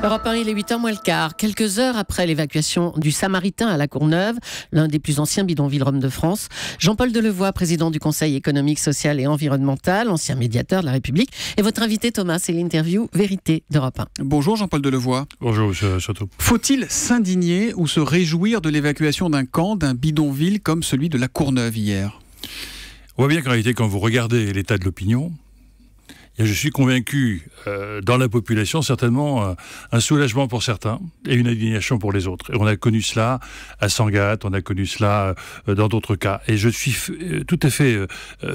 Europe 1, il est 8h moins le quart. Quelques heures après l'évacuation du Samaritain à La Courneuve, l'un des plus anciens bidonvilles-roms de France, Jean-Paul Delevoye, président du Conseil économique, social et environnemental, ancien médiateur de la République, et votre invité Thomas, c'est l'interview Vérité d'Europe 1. Bonjour Jean-Paul Delevoye. Bonjour monsieur Chateau. Faut-il s'indigner ou se réjouir de l'évacuation d'un camp, d'un bidonville comme celui de La Courneuve hier ? On voit bien qu'en réalité, quand vous regardez l'état de l'opinion, je suis convaincu, dans la population, certainement un soulagement pour certains et une indignation pour les autres. Et on a connu cela à Sangatte, on a connu cela dans d'autres cas. Et je suis tout à fait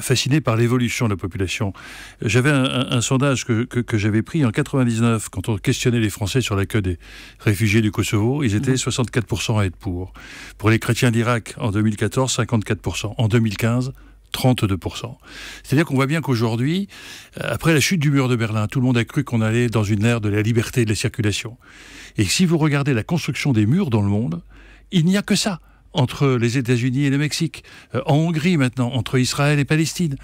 fasciné par l'évolution de la population. J'avais un sondage que j'avais pris en 99, quand on questionnait les Français sur l'accueil des réfugiés du Kosovo, ils étaient 64% à être pour. Pour les chrétiens d'Irak, en 2014, 54%. En 2015, 32%. C'est-à-dire qu'on voit bien qu'aujourd'hui, après la chute du mur de Berlin, tout le monde a cru qu'on allait dans une ère de la liberté et de la circulation. Et si vous regardez la construction des murs dans le monde, il n'y a que ça entre les États-Unis et le Mexique, en Hongrie maintenant, entre Israël et Palestine.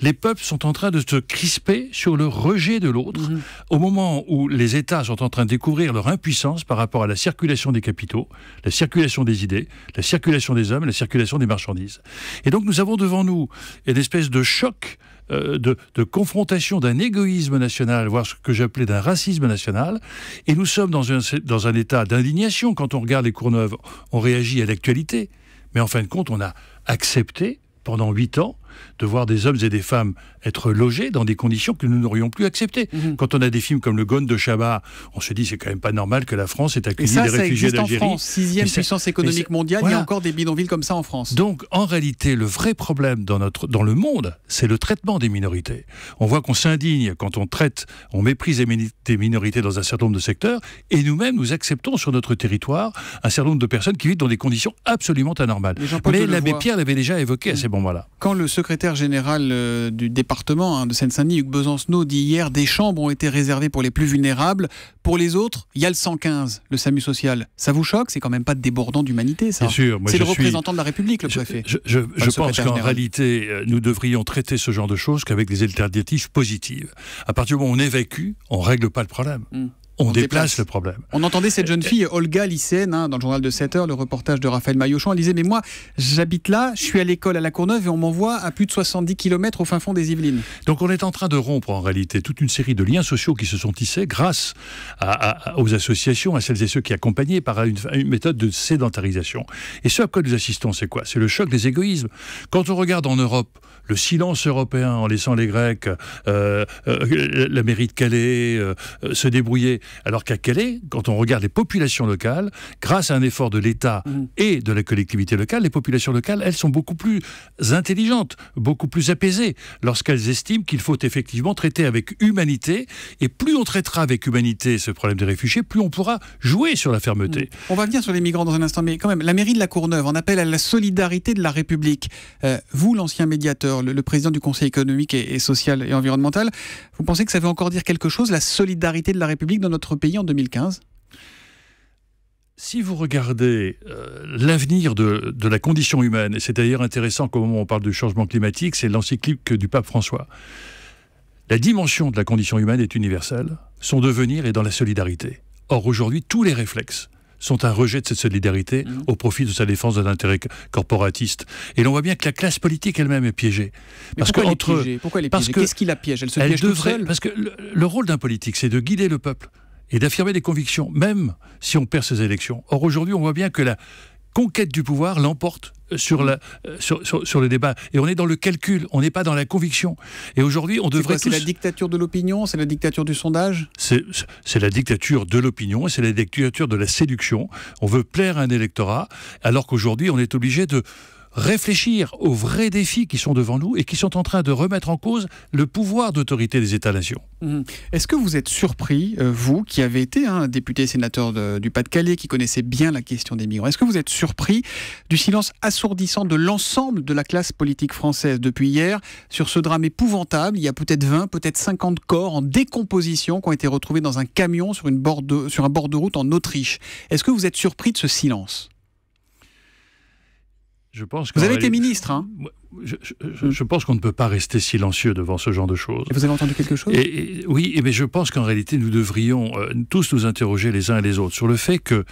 Les peuples sont en train de se crisper sur le rejet de l'autre, au moment où les États sont en train de découvrir leur impuissance par rapport à la circulation des capitaux, la circulation des idées, la circulation des hommes, la circulation des marchandises. Et donc nous avons devant nous une espèce de choc, de confrontation d'un égoïsme national, voire ce que j'appelais d'un racisme national, et nous sommes dans un état d'indignation. Quand on regarde les Courneuves, on réagit à l'actualité, mais en fin de compte, on a accepté, pendant 8 ans, de voir des hommes et des femmes être logés dans des conditions que nous n'aurions plus acceptées. Quand on a des films comme Le Gone de Chabat, on se dit c'est quand même pas normal que la France ait accueilli des réfugiés d'Algérie. En France, 6e puissance économique mondiale, il y a encore des bidonvilles comme ça en France. Donc en réalité, le vrai problème dans le monde, c'est le traitement des minorités. On voit qu'on s'indigne quand on méprise des minorités dans un certain nombre de secteurs, et nous-mêmes, nous acceptons sur notre territoire un certain nombre de personnes qui vivent dans des conditions absolument anormales. Mais l'abbé Pierre l'avait déjà évoqué à ces moments-là. Quand le secrétaire général du département de Seine-Saint-Denis, Hugues Besancenot, dit hier, des chambres ont été réservées pour les plus vulnérables. Pour les autres, il y a le 115, le SAMU social. Ça vous choque ? C'est quand même pas débordant d'humanité, ça. Bien sûr. C'est le représentant de la République, le préfet. Je pense qu'en réalité, nous devrions traiter ce genre de choses qu'avec des alternatives positives. À partir du moment où on évacue, on règle pas le problème. On déplace le problème. On entendait cette jeune fille, Olga, lycéenne, dans le journal de 7h, le reportage de Raphaël Maillochon. Elle disait, mais moi, j'habite là, je suis à l'école à La Courneuve et on m'envoie à plus de 70 km au fin fond des Yvelines. Donc on est en train de rompre en réalité toute une série de liens sociaux qui se sont tissés grâce aux associations, à celles et ceux qui accompagnaient par une méthode de sédentarisation. Et ce à quoi nous assistons, c'est quoi ? C'est le choc des égoïsmes. Quand on regarde en Europe, le silence européen en laissant les Grecs, la mairie de Calais, se débrouiller. Alors qu'à Calais, quand on regarde les populations locales, grâce à un effort de l'État et de la collectivité locale, les populations locales, elles sont beaucoup plus intelligentes, beaucoup plus apaisées, lorsqu'elles estiment qu'il faut effectivement traiter avec humanité. Et plus on traitera avec humanité ce problème des réfugiés, plus on pourra jouer sur la fermeté. On va venir sur les migrants dans un instant, mais quand même, la mairie de La Courneuve en appelle à la solidarité de la République. Vous, l'ancien médiateur, le président du Conseil économique et social et environnemental, vous pensez que ça veut encore dire quelque chose, la solidarité de la République dans notre pays en 2015 ? Si vous regardez l'avenir de la condition humaine, et c'est d'ailleurs intéressant qu'au moment où on parle du changement climatique, c'est l'encyclique du pape François. La dimension de la condition humaine est universelle, son devenir est dans la solidarité. Or aujourd'hui, tous les réflexes sont un rejet de cette solidarité au profit de sa défense d'un intérêt corporatiste. Et l'on voit bien que la classe politique elle-même est piégée. Pourquoi elle est piégée ? Qu'est-ce qui la piège ? Elle se piège toute seule ? Parce que le rôle d'un politique, c'est de guider le peuple et d'affirmer des convictions, même si on perd ses élections. Or aujourd'hui, on voit bien que la conquête du pouvoir l'emporte sur le débat. Et on est dans le calcul, on n'est pas dans la conviction. Et aujourd'hui, on devrait C'est la dictature de l'opinion ? C'est la dictature du sondage ? C'est la dictature de l'opinion et c'est la dictature de la séduction. On veut plaire à un électorat, alors qu'aujourd'hui, on est obligé de réfléchir aux vrais défis qui sont devant nous et qui sont en train de remettre en cause le pouvoir d'autorité des États-nations. Est-ce que vous êtes surpris, vous, qui avez été député sénateur du Pas-de-Calais, qui connaissait bien la question des migrants, est-ce que vous êtes surpris du silence assourdissant de l'ensemble de la classe politique française depuis hier sur ce drame épouvantable ? Il y a peut-être 20, peut-être 50 corps en décomposition qui ont été retrouvés dans un camion sur un bord de route en Autriche. Est-ce que vous êtes surpris de ce silence ? Je pense vous avez été ministre, hein? Je pense qu'on ne peut pas rester silencieux devant ce genre de choses. Et vous avez entendu quelque chose? Oui, mais je pense qu'en réalité, nous devrions tous nous interroger les uns et les autres sur le fait que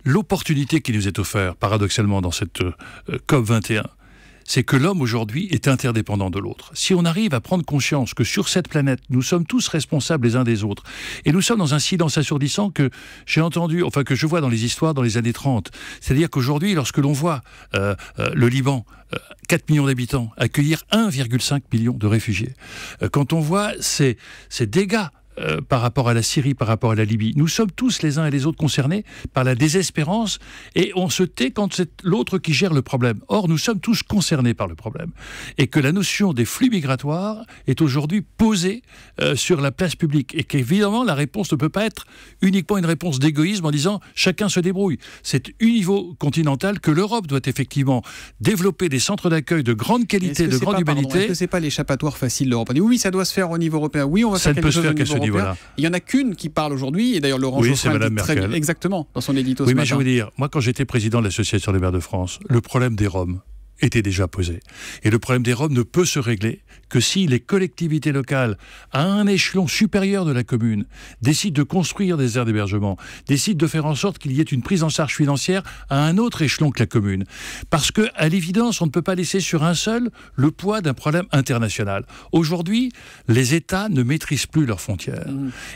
l'opportunité qui nous est offerte, paradoxalement, dans cette COP21, c'est que l'homme aujourd'hui est interdépendant de l'autre. Si on arrive à prendre conscience que sur cette planète, nous sommes tous responsables les uns des autres, et nous sommes dans un silence assourdissant que j'ai entendu, enfin que je vois dans les histoires dans les années 30. C'est-à-dire qu'aujourd'hui, lorsque l'on voit le Liban, 4 millions d'habitants, accueillir 1,5 million de réfugiés, quand on voit ces dégâts par rapport à la Syrie, par rapport à la Libye. Nous sommes tous les uns et les autres concernés par la désespérance et on se tait quand c'est l'autre qui gère le problème. Or, nous sommes tous concernés par le problème. Et que la notion des flux migratoires est aujourd'hui posée sur la place publique. Et qu'évidemment, la réponse ne peut pas être uniquement une réponse d'égoïsme en disant chacun se débrouille. C'est au niveau continental que l'Europe doit effectivement développer des centres d'accueil de grande qualité, de grande humanité. Est-ce que c'est pas l'échappatoire facile de l'Europe? On dit oui, ça doit se faire au niveau européen. Oui, on va faire quelque chose au niveau européen. Voilà. Il n'y en a qu'une qui parle aujourd'hui, et d'ailleurs Laurent Jospin dit très bien, exactement, dans son édito ce matin. Oui, mais je veux dire, moi quand j'étais président de l'Association des maires de France, le problème des Roms était déjà posé. Et le problème des Roms ne peut se régler que si les collectivités locales, à un échelon supérieur de la commune, décident de construire des aires d'hébergement, décident de faire en sorte qu'il y ait une prise en charge financière à un autre échelon que la commune. Parce que, à l'évidence, on ne peut pas laisser sur un seul le poids d'un problème international. Aujourd'hui, les États ne maîtrisent plus leurs frontières.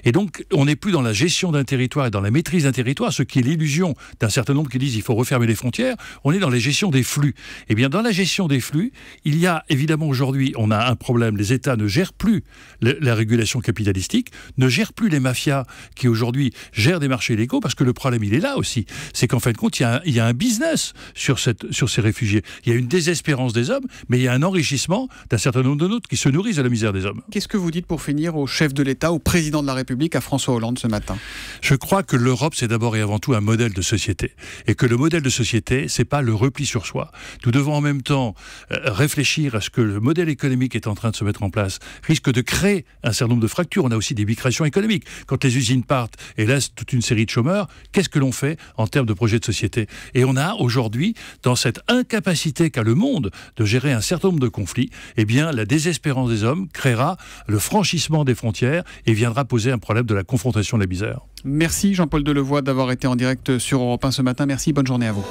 Et donc, on n'est plus dans la gestion d'un territoire et dans la maîtrise d'un territoire, ce qui est l'illusion d'un certain nombre qui disent qu'il faut refermer les frontières. On est dans la gestion des flux. Eh bien, dans la gestion des flux, il y a évidemment aujourd'hui, on a un problème, les États ne gèrent plus la régulation capitalistique, ne gèrent plus les mafias qui aujourd'hui gèrent des marchés illégaux, parce que le problème il est là aussi, c'est qu'en fin de compte, il y a un business sur ces réfugiés. Il y a une désespérance des hommes, mais il y a un enrichissement d'un certain nombre de nôtres qui se nourrissent de la misère des hommes. Qu'est-ce que vous dites pour finir au chef de l'État, au président de la République, à François Hollande ce matin? Je crois que l'Europe, c'est d'abord et avant tout un modèle de société. Et que le modèle de société, c'est pas le repli sur soi. Nous devons en même temps réfléchir à ce que le modèle économique est en train de se mettre en place, risque de créer un certain nombre de fractures. On a aussi des migrations économiques. Quand les usines partent et laissent toute une série de chômeurs, qu'est-ce que l'on fait en termes de projet de société? Et on a aujourd'hui, dans cette incapacité qu'a le monde de gérer un certain nombre de conflits, eh bien, la désespérance des hommes créera le franchissement des frontières et viendra poser un problème de la confrontation de la misère. Merci Jean-Paul Delevoye d'avoir été en direct sur Europe 1 ce matin. Merci, bonne journée à vous.